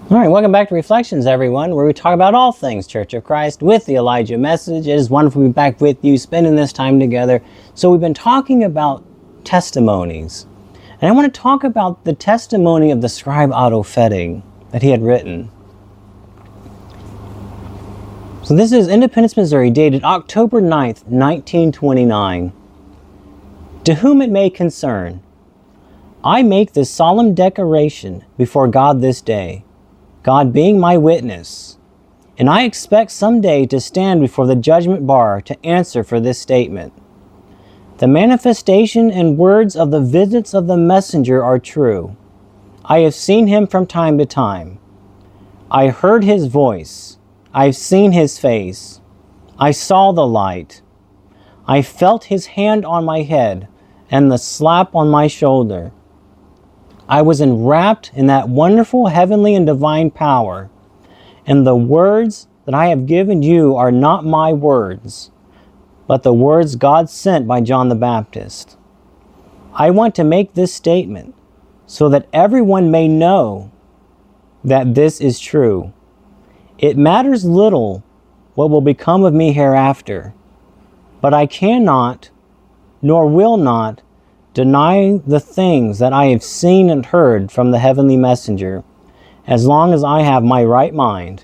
All right, welcome back to Reflections, everyone, where we talk about all things Church of Christ with the Elijah message. It is wonderful to be back with you, spending this time together. So we've been talking about testimonies, and I want to talk about the testimony of the scribe Otto Fetting that he had written. So this is Independence, Missouri, dated October 9th, 1929. To whom it may concern, I make this solemn declaration before God this day, God being my witness, and I expect someday to stand before the judgment bar to answer for this statement. The manifestation and words of the visits of the messenger are true. I have seen him from time to time. I heard his voice. I've seen his face. I saw the light. I felt his hand on my head and the slap on my shoulder. I was enwrapped in that wonderful heavenly and divine power, and the words that I have given you are not my words, but the words God sent by John the Baptist. I want to make this statement so that everyone may know that this is true. It matters little what will become of me hereafter, but I cannot, nor will not, deny the things that I have seen and heard from the heavenly messenger, as long as I have my right mind,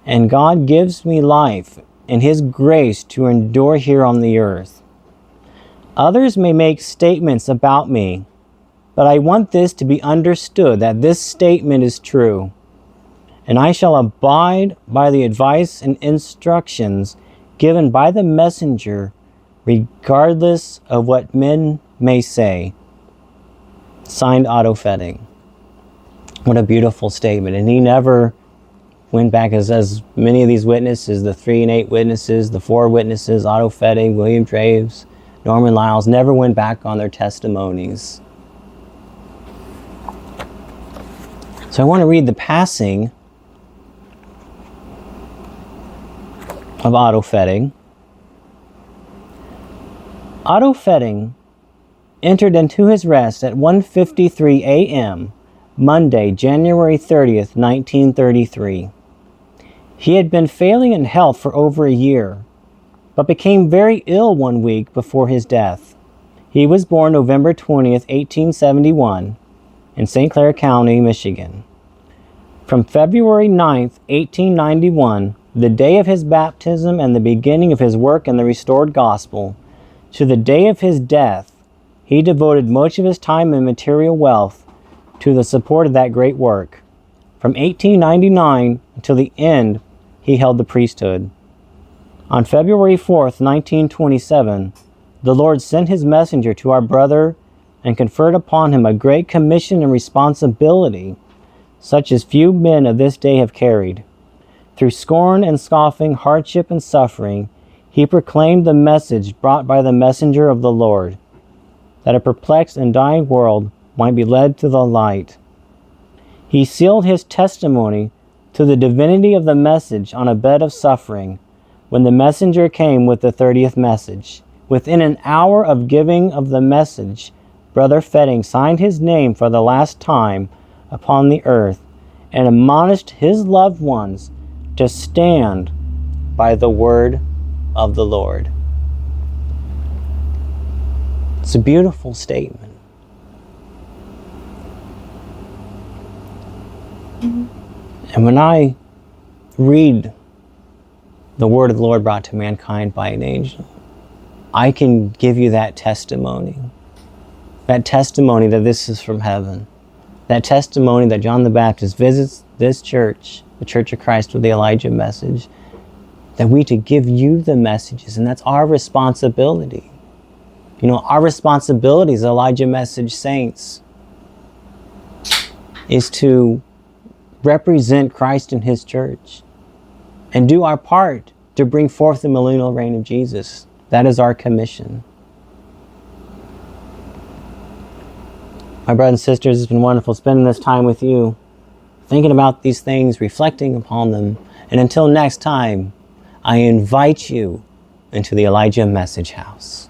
and God gives me life and his grace to endure here on the earth. Others may make statements about me, but I want this to be understood that this statement is true, and I shall abide by the advice and instructions given by the messenger, regardless of what men may say. Signed, Otto Fetting. What a beautiful statement. And he never went back, as many of these witnesses, the 3 and 8 witnesses, the 4 witnesses, Otto Fetting, William Traves, Norman Lyles, never went back on their testimonies. So I want to read the passing of Otto Fetting. Otto Fetting entered into his rest at 1:53 a.m. Monday, January 30th, 1933. He had been failing in health for over a year, but became very ill one week before his death. He was born November 20th, 1871, in St. Clair County, Michigan. From February 9th, 1891, the day of his baptism and the beginning of his work in the restored gospel, to the day of his death, he devoted much of his time and material wealth to the support of that great work. From 1899 until the end, he held the priesthood. On February 4th, 1927, the Lord sent his messenger to our brother and conferred upon him a great commission and responsibility, such as few men of this day have carried. Through scorn and scoffing, hardship and suffering, he proclaimed the message brought by the messenger of the Lord, that a perplexed and dying world might be led to the light. He sealed his testimony to the divinity of the message on a bed of suffering when the messenger came with the 30th message. Within an hour of giving of the message, Brother Fetting signed his name for the last time upon the earth and admonished his loved ones to stand by the word of the Lord. It's a beautiful statement. And when I read the word of the Lord brought to mankind by an angel, I can give you that testimony. That testimony that this is from heaven. That testimony that John the Baptist visits this church, the Church of Christ, with the Elijah message, that we to give you the messages, and that's our responsibility. You know, our responsibility as Elijah message saints is to represent Christ and his church and do our part to bring forth the millennial reign of Jesus. That is our commission. My brothers and sisters, it's been wonderful spending this time with you, thinking about these things, reflecting upon them. And until next time, I invite you into the Elijah Message House.